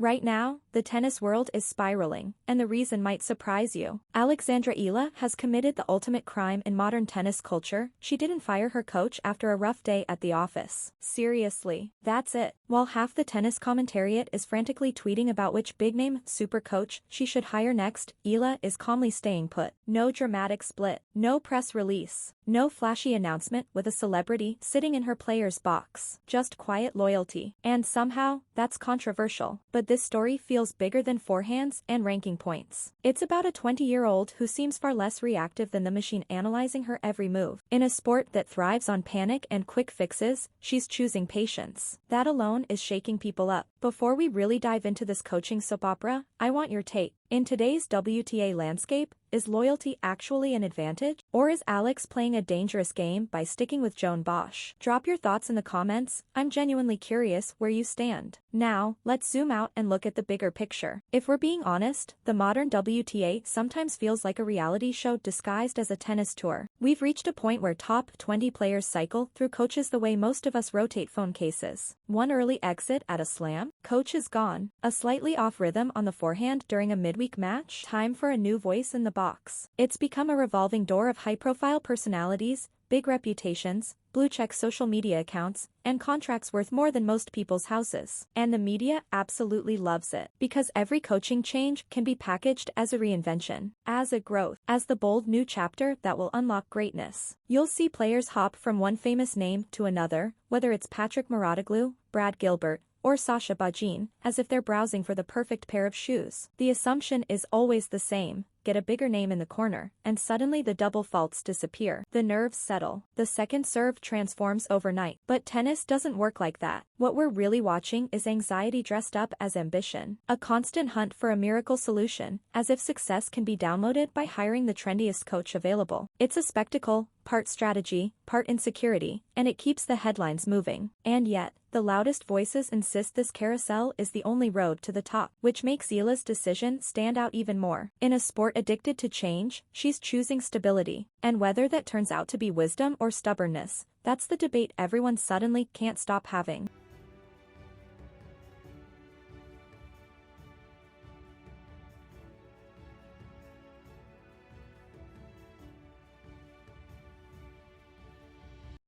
Right now, the tennis world is spiraling, and the reason might surprise you. Alexandra Eala has committed the ultimate crime in modern tennis culture. She didn't fire her coach after a rough day at the office. Seriously, that's it. While half the tennis commentariat is frantically tweeting about which big-name super coach she should hire next, Eala is calmly staying put. No dramatic split, no press release, no flashy announcement with a celebrity sitting in her player's box. Just quiet loyalty. And somehow, that's controversial. But this story feels bigger than forehands and ranking points. It's about a 20-year-old who seems far less reactive than the machine analyzing her every move. In a sport that thrives on panic and quick fixes, she's choosing patience. That alone is shaking people up. Before we really dive into this coaching soap opera, I want your take. In today's WTA landscape, is loyalty actually an advantage? Or is Alex playing a dangerous game by sticking with Joan Bosch? Drop your thoughts in the comments. I'm genuinely curious where you stand. Now, let's zoom out and look at the bigger picture. If we're being honest, the modern WTA sometimes feels like a reality show disguised as a tennis tour. We've reached a point where top 20 players cycle through coaches the way most of us rotate phone cases. One early exit at a slam, coach is gone. A slightly off rhythm on the forehand during a midweek match, time for a new voice in the box. It's become a revolving door of high-profile personalities, big reputations, blue-check social media accounts, and contracts worth more than most people's houses. And the media absolutely loves it, because every coaching change can be packaged as a reinvention, as a growth, as the bold new chapter that will unlock greatness. You'll see players hop from one famous name to another, whether it's Patrick Mouratoglou, Brad Gilbert, or Sasha Bajin, as if they're browsing for the perfect pair of shoes. The assumption is always the same: get a bigger name in the corner, and suddenly the double faults disappear. The nerves settle. The second serve transforms overnight. But tennis doesn't work like that. What we're really watching is anxiety dressed up as ambition. A constant hunt for a miracle solution, as if success can be downloaded by hiring the trendiest coach available. It's a spectacle, part strategy, part insecurity, and it keeps the headlines moving. And yet, the loudest voices insist this carousel is the only road to the top, which makes Eala's decision stand out even more. In a sport addicted to change, she's choosing stability. And whether that turns out to be wisdom or stubbornness, that's the debate everyone suddenly can't stop having.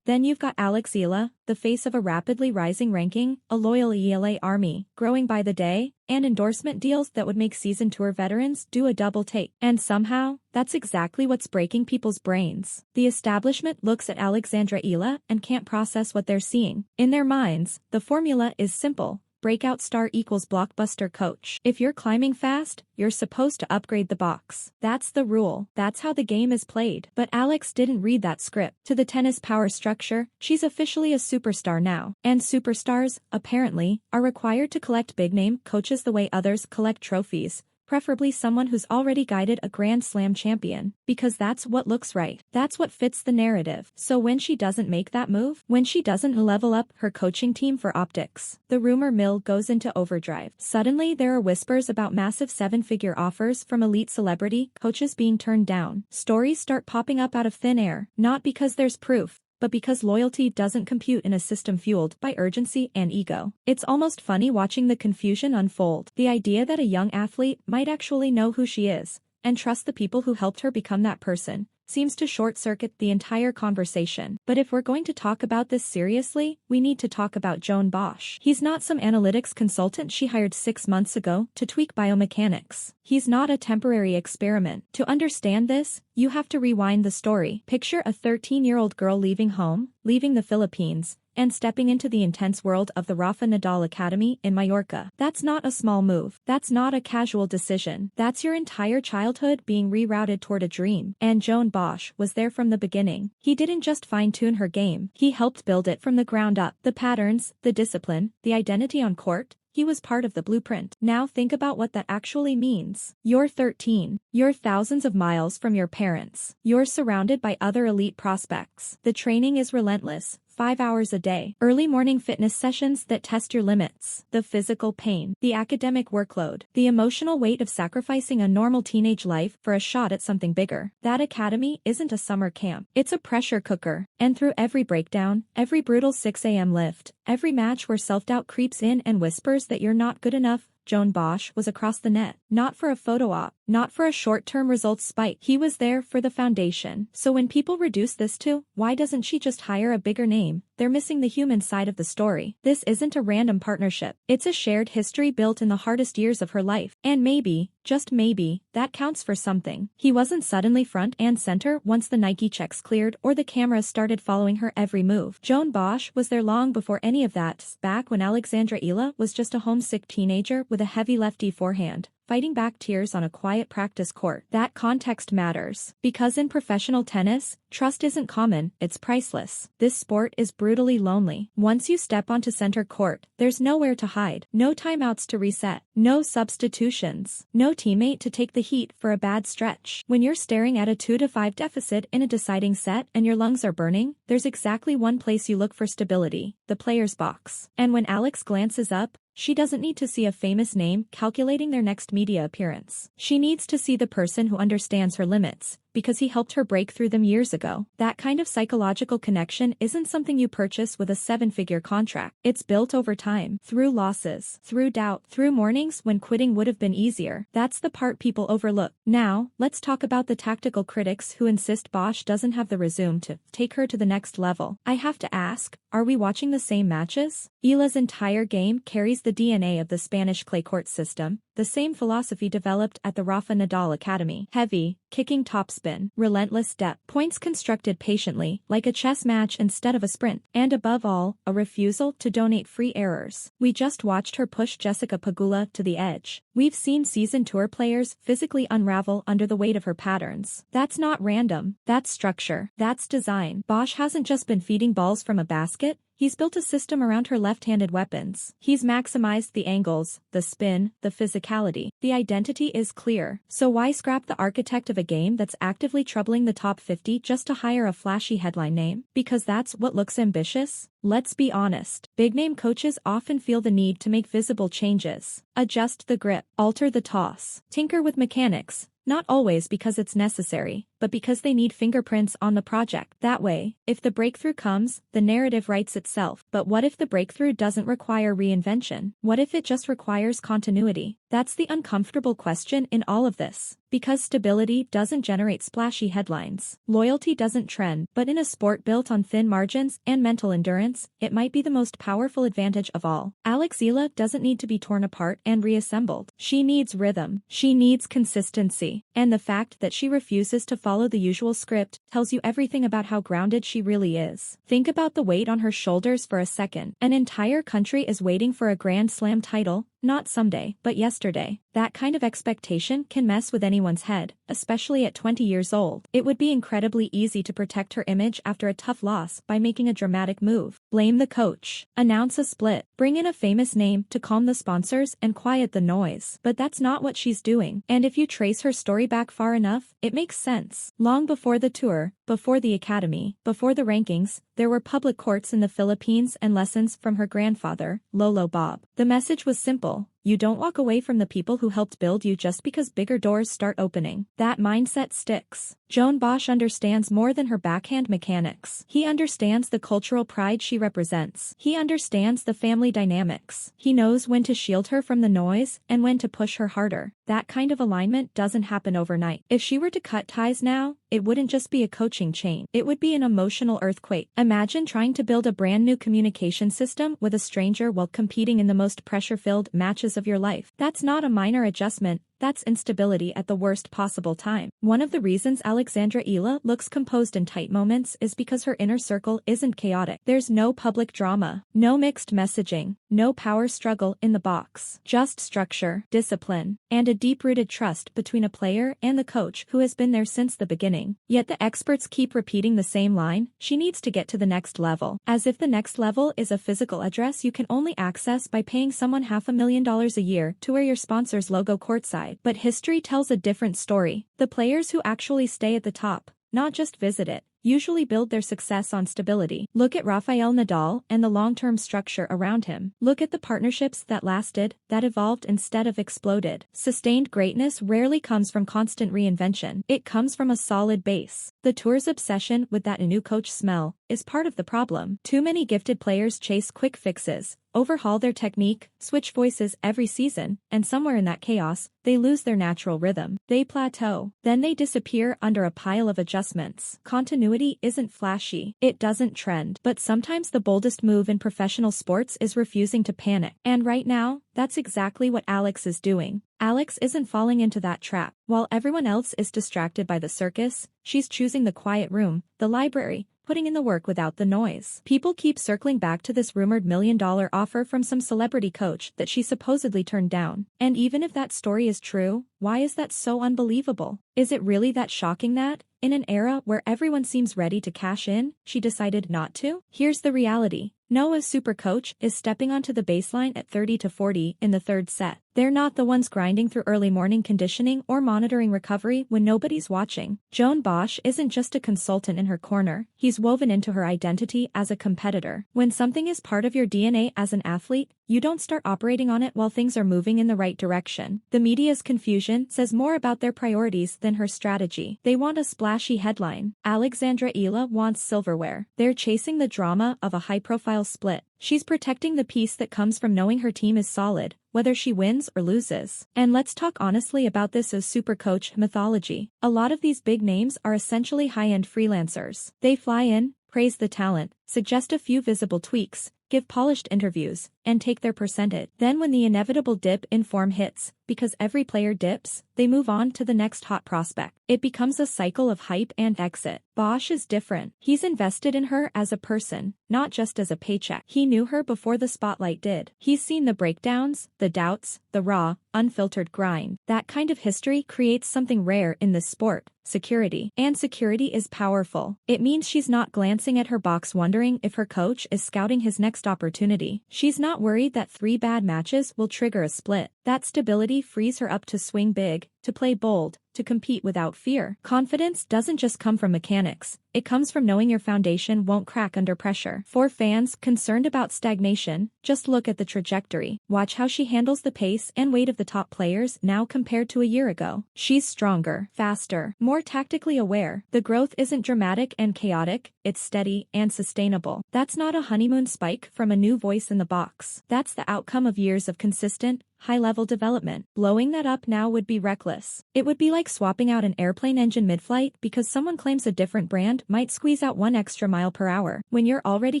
Then you've got Alex Eala, the face of a rapidly rising ranking, a loyal Eala army, growing by the day, and endorsement deals that would make seasoned tour veterans do a double take. And somehow, that's exactly what's breaking people's brains. The establishment looks at Alexandra Eala and can't process what they're seeing. In their minds, the formula is simple: breakout star equals blockbuster coach. If you're climbing fast, you're supposed to upgrade the box. That's the rule. That's how the game is played. But Alex didn't read that script. To the tennis power structure, she's officially a superstar now. And superstars, apparently, are required to collect big-name coaches the way others collect trophies, preferably someone who's already guided a Grand Slam champion, because that's what looks right. That's what fits the narrative. So when she doesn't make that move, when she doesn't level up her coaching team for optics, the rumor mill goes into overdrive. Suddenly there are whispers about massive seven-figure offers from elite celebrity coaches being turned down. Stories start popping up out of thin air, not because there's proof, but because loyalty doesn't compute in a system fueled by urgency and ego. It's almost funny watching the confusion unfold. The idea that a young athlete might actually know who she is, and trust the people who helped her become that person, seems to short-circuit the entire conversation. But if we're going to talk about this seriously, we need to talk about Joan Bosch. He's not some analytics consultant she hired 6 months ago to tweak biomechanics. He's not a temporary experiment. To understand this, you have to rewind the story. Picture a 13-year-old girl leaving home, leaving the Philippines, and stepping into the intense world of the Rafa Nadal Academy in Mallorca. That's not a small move. That's not a casual decision. That's your entire childhood being rerouted toward a dream. And Joan Bosch was there from the beginning. He didn't just fine-tune her game. He helped build it from the ground up. The patterns, the discipline, the identity on court. He was part of the blueprint. Now think about what that actually means. You're 13. You're thousands of miles from your parents. You're surrounded by other elite prospects. The training is relentless. 5 hours a day. Early morning fitness sessions that test your limits. The physical pain. The academic workload. The emotional weight of sacrificing a normal teenage life for a shot at something bigger. That academy isn't a summer camp. It's a pressure cooker. And through every breakdown, every brutal 6 a.m. lift, every match where self-doubt creeps in and whispers that you're not good enough, Joan Bosch was across the net. Not for a photo op, not for a short-term results spike. He was there for the foundation. So when people reduce this to, why doesn't she just hire a bigger name, they're missing the human side of the story. This isn't a random partnership. It's a shared history built in the hardest years of her life. And maybe, just maybe, that counts for something. He wasn't suddenly front and center once the Nike checks cleared or the cameras started following her every move. Joan Bosch was there long before any of that, back when Alexandra Eala was just a homesick teenager with a heavy lefty forehand, fighting back tears on a quiet practice court. That context matters. Because in professional tennis, trust isn't common, it's priceless. This sport is brutally lonely. Once you step onto center court, there's nowhere to hide. No timeouts to reset. No substitutions. No teammate to take the heat for a bad stretch. When you're staring at a 2-5 deficit in a deciding set and your lungs are burning, there's exactly one place you look for stability: the player's box. And when Alex glances up, she doesn't need to see a famous name calculating their next media appearance. She needs to see the person who understands her limits, because he helped her break through them years ago. That kind of psychological connection isn't something you purchase with a 7-figure contract. It's built over time, through losses, through doubt, through mornings when quitting would have been easier. That's the part people overlook. Now, let's talk about the tactical critics who insist Bosch doesn't have the resume to take her to the next level. I have to ask, are we watching the same matches? Eala's entire game carries the DNA of the Spanish clay court system, the same philosophy developed at the Rafa Nadal Academy. Heavy, kicking topspin, relentless depth, points constructed patiently, like a chess match instead of a sprint, and above all, a refusal to donate free errors. We just watched her push Jessica Pegula to the edge. We've seen seasoned tour players physically unravel under the weight of her patterns. That's not random. That's structure. That's design. Bosch hasn't just been feeding balls from a basket. He's built a system around her left-handed weapons. He's maximized the angles, the spin, the physicality. The identity is clear. So why scrap the architect of a game that's actively troubling the top 50 just to hire a flashy headline name? Because that's what looks ambitious? Let's be honest. Big-name coaches often feel the need to make visible changes. Adjust the grip, alter the toss, tinker with mechanics. Not always because it's necessary, but because they need fingerprints on the project. That way, if the breakthrough comes, the narrative writes itself. But what if the breakthrough doesn't require reinvention? What if it just requires continuity? That's the uncomfortable question in all of this. Because stability doesn't generate splashy headlines. Loyalty doesn't trend, but in a sport built on thin margins and mental endurance, it might be the most powerful advantage of all. Alex Eala doesn't need to be torn apart and reassembled. She needs rhythm. She needs consistency. And the fact that she refuses to follow the usual script tells you everything about how grounded she really is. Think about the weight on her shoulders for a second. An entire country is waiting for a Grand Slam title, not someday, but yesterday. That kind of expectation can mess with anyone's head, especially at 20 years old. It would be incredibly easy to protect her image after a tough loss by making a dramatic move. Blame the coach. Announce a split. Bring in a famous name to calm the sponsors and quiet the noise. But that's not what she's doing. And if you trace her story back far enough, it makes sense. Long before the tour, before the academy, before the rankings, there were public courts in the Philippines and lessons from her grandfather, Lolo Bob. The message was simple. You don't walk away from the people who helped build you just because bigger doors start opening. That mindset sticks. Joan Bosch understands more than her backhand mechanics. He understands the cultural pride she represents. He understands the family dynamics. He knows when to shield her from the noise and when to push her harder. That kind of alignment doesn't happen overnight. If she were to cut ties now, it wouldn't just be a coaching chain. It would be an emotional earthquake. Imagine trying to build a brand new communication system with a stranger while competing in the most pressure-filled matches of your life. That's not a minor adjustment. That's instability at the worst possible time. One of the reasons Alexandra Eala looks composed in tight moments is because her inner circle isn't chaotic. There's no public drama, no mixed messaging, no power struggle in the box. Just structure, discipline, and a deep-rooted trust between a player and the coach who has been there since the beginning. Yet the experts keep repeating the same line: she needs to get to the next level. As if the next level is a physical address you can only access by paying someone $500,000 a year to wear your sponsor's logo courtside. But history tells a different story. The players who actually stay at the top, not just visit it, usually build their success on stability. Look at Rafael Nadal and the long-term structure around him. Look at the partnerships that lasted, that evolved instead of exploded. Sustained greatness rarely comes from constant reinvention. It comes from a solid base. The tour's obsession with that new coach smell is part of the problem. Too many gifted players chase quick fixes, overhaul their technique, switch voices every season, and somewhere in that chaos, they lose their natural rhythm. They plateau. Then they disappear under a pile of adjustments. Continuity isn't flashy. It doesn't trend. But sometimes the boldest move in professional sports is refusing to panic. And right now, that's exactly what Alex is doing. Alex isn't falling into that trap. While everyone else is distracted by the circus, she's choosing the quiet room, the library, putting in the work without the noise. People keep circling back to this rumored $1 million offer from some celebrity coach that she supposedly turned down. And even if that story is true, why is that so unbelievable? Is it really that shocking that, in an era where everyone seems ready to cash in, she decided not to? Here's the reality. Noah's super coach is stepping onto the baseline at 30-40 in the third set. They're not the ones grinding through early morning conditioning or monitoring recovery when nobody's watching. Joan Bosch isn't just a consultant in her corner, he's woven into her identity as a competitor. When something is part of your DNA as an athlete, you don't start operating on it while things are moving in the right direction. The media's confusion says more about their priorities than her strategy. They want a splashy headline. Alexandra Eala wants silverware. They're chasing the drama of a high-profile split. She's protecting the peace that comes from knowing her team is solid, whether she wins or loses. And let's talk honestly about this as super coach mythology. A lot of these big names are essentially high-end freelancers. They fly in, praise the talent, suggest a few visible tweaks, give polished interviews, and take their percentage. Then when the inevitable dip in form hits, because every player dips, they move on to the next hot prospect. It becomes a cycle of hype and exit. Bosch is different. He's invested in her as a person, not just as a paycheck. He knew her before the spotlight did. He's seen the breakdowns, the doubts, the raw, unfiltered grind. That kind of history creates something rare in this sport: security. And security is powerful. It means she's not glancing at her box wondering if her coach is scouting his next opportunity. She's not worried that 3 bad matches will trigger a split. That stability frees her up to swing big, to play bold, to compete without fear. Confidence doesn't just come from mechanics, it comes from knowing your foundation won't crack under pressure. For fans concerned about stagnation, just look at the trajectory. Watch how she handles the pace and weight of the top players now compared to a year ago. She's stronger, faster, more tactically aware. The growth isn't dramatic and chaotic, it's steady and sustainable. That's not a honeymoon spike from a new voice in the box. That's the outcome of years of consistent, high-level development. Blowing that up now would be reckless. It would be like swapping out an airplane engine mid-flight because someone claims a different brand might squeeze out 1 extra mile per hour. When you're already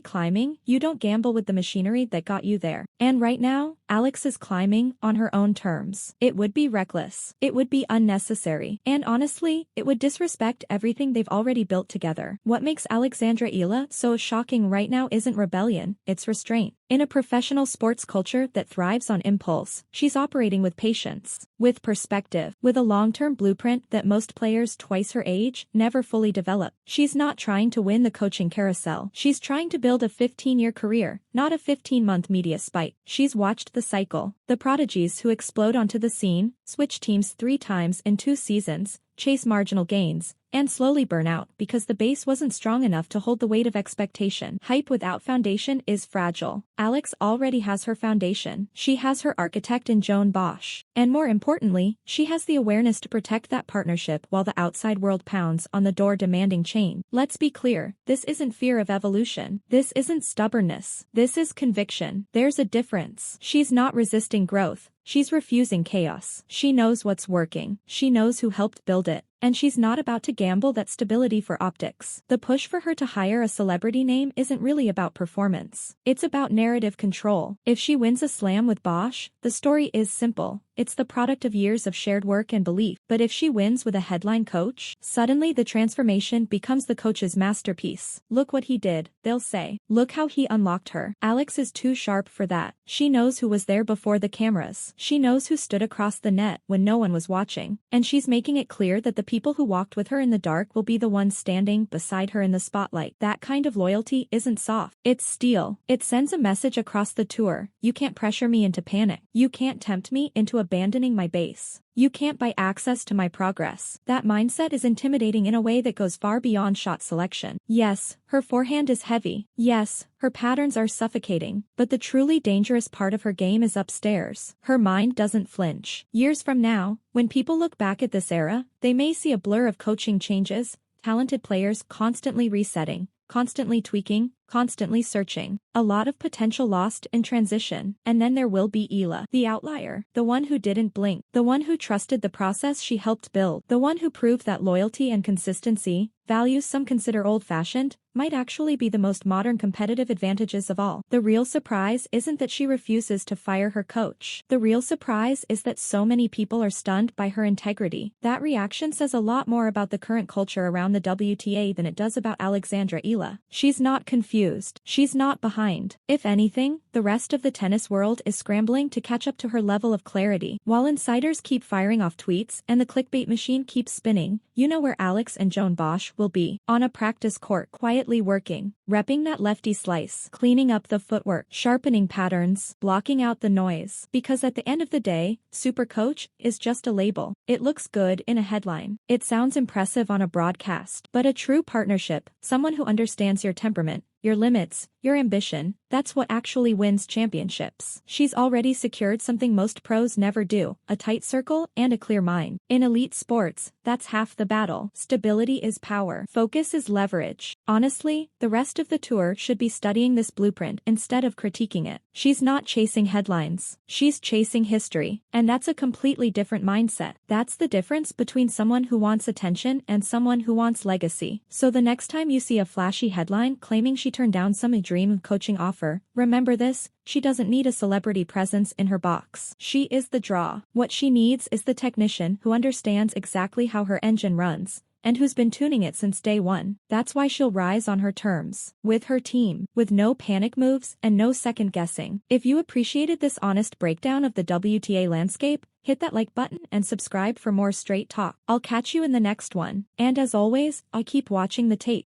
climbing, you don't gamble with the machinery that got you there. And right now, Alex is climbing on her own terms. It would be reckless. It would be unnecessary. And honestly, it would disrespect everything they've already built together. What makes Alexandra Eala so shocking right now isn't rebellion, it's restraint. In a professional sports culture that thrives on impulse, she's operating with patience, with perspective, with a long-term blueprint that most players twice her age never fully develop. She's not trying to win the coaching carousel. She's trying to build a 15-year career, not a 15-month media spike. She's watched the cycle. The prodigies who explode onto the scene, switch teams 3 times in 2 seasons, chase marginal gains, and slowly burn out because the base wasn't strong enough to hold the weight of expectation. Hype without foundation is fragile. Alex already has her foundation. She has her architect in Joan Bosch. And more importantly, she has the awareness to protect that partnership while the outside world pounds on the door demanding change. Let's be clear, this isn't fear of evolution. This isn't stubbornness. This is conviction. There's a difference. She's not resisting growth. She's refusing chaos. She knows what's working. She knows who helped build it. And she's not about to gamble that stability for optics. The push for her to hire a celebrity name isn't really about performance. It's about narrative control. If she wins a slam with Bosch, the story is simple. It's the product of years of shared work and belief. But if she wins with a headline coach, suddenly the transformation becomes the coach's masterpiece. Look what he did, they'll say. Look how he unlocked her. Alex is too sharp for that. She knows who was there before the cameras. She knows who stood across the net when no one was watching. And she's making it clear that the people who walked with her in the dark will be the ones standing beside her in the spotlight. That kind of loyalty isn't soft. It's steel. It sends a message across the tour. You can't pressure me into panic. You can't tempt me into abandoning my base. You can't buy access to my progress. That mindset is intimidating in a way that goes far beyond shot selection. Yes, her forehand is heavy. Yes, her patterns are suffocating. But the truly dangerous part of her game is upstairs. Her mind doesn't flinch. Years from now, when people look back at this era, they may see a blur of coaching changes, talented players constantly resetting, constantly tweaking, constantly searching. A lot of potential lost in transition. And then there will be Eala, the outlier, the one who didn't blink, the one who trusted the process she helped build, the one who proved that loyalty and consistency, values some consider old-fashioned, might actually be the most modern competitive advantages of all. The real surprise isn't that she refuses to fire her coach. The real surprise is that so many people are stunned by her integrity. That reaction says a lot more about the current culture around the WTA than it does about Alexandra Eala. She's not confused. She's not behind. If anything, the rest of the tennis world is scrambling to catch up to her level of clarity. While insiders keep firing off tweets and the clickbait machine keeps spinning, you know where Alex and Joan Bosch will be. On a practice court, quietly working, repping that lefty slice, cleaning up the footwork, sharpening patterns, blocking out the noise. Because at the end of the day, super coach is just a label. It looks good in a headline. It sounds impressive on a broadcast. But a true partnership, someone who understands your temperament, your limits, your ambition, that's what actually wins championships. She's already secured something most pros never do, a tight circle and a clear mind. In elite sports, that's half the battle. Stability is power. Focus is leverage. Honestly, the rest of the tour should be studying this blueprint instead of critiquing it. She's not chasing headlines. She's chasing history. And that's a completely different mindset. That's the difference between someone who wants attention and someone who wants legacy. So the next time you see a flashy headline claiming she turned down some dream coaching offer, remember this: she doesn't need a celebrity presence in her box. She is the draw. What she needs is the technician who understands exactly how her engine runs, and who's been tuning it since day one. That's why she'll rise on her terms, with her team, with no panic moves and no second guessing. If you appreciated this honest breakdown of the WTA landscape, hit that like button and subscribe for more straight talk. I'll catch you in the next one. And as always, I'll keep watching the tape.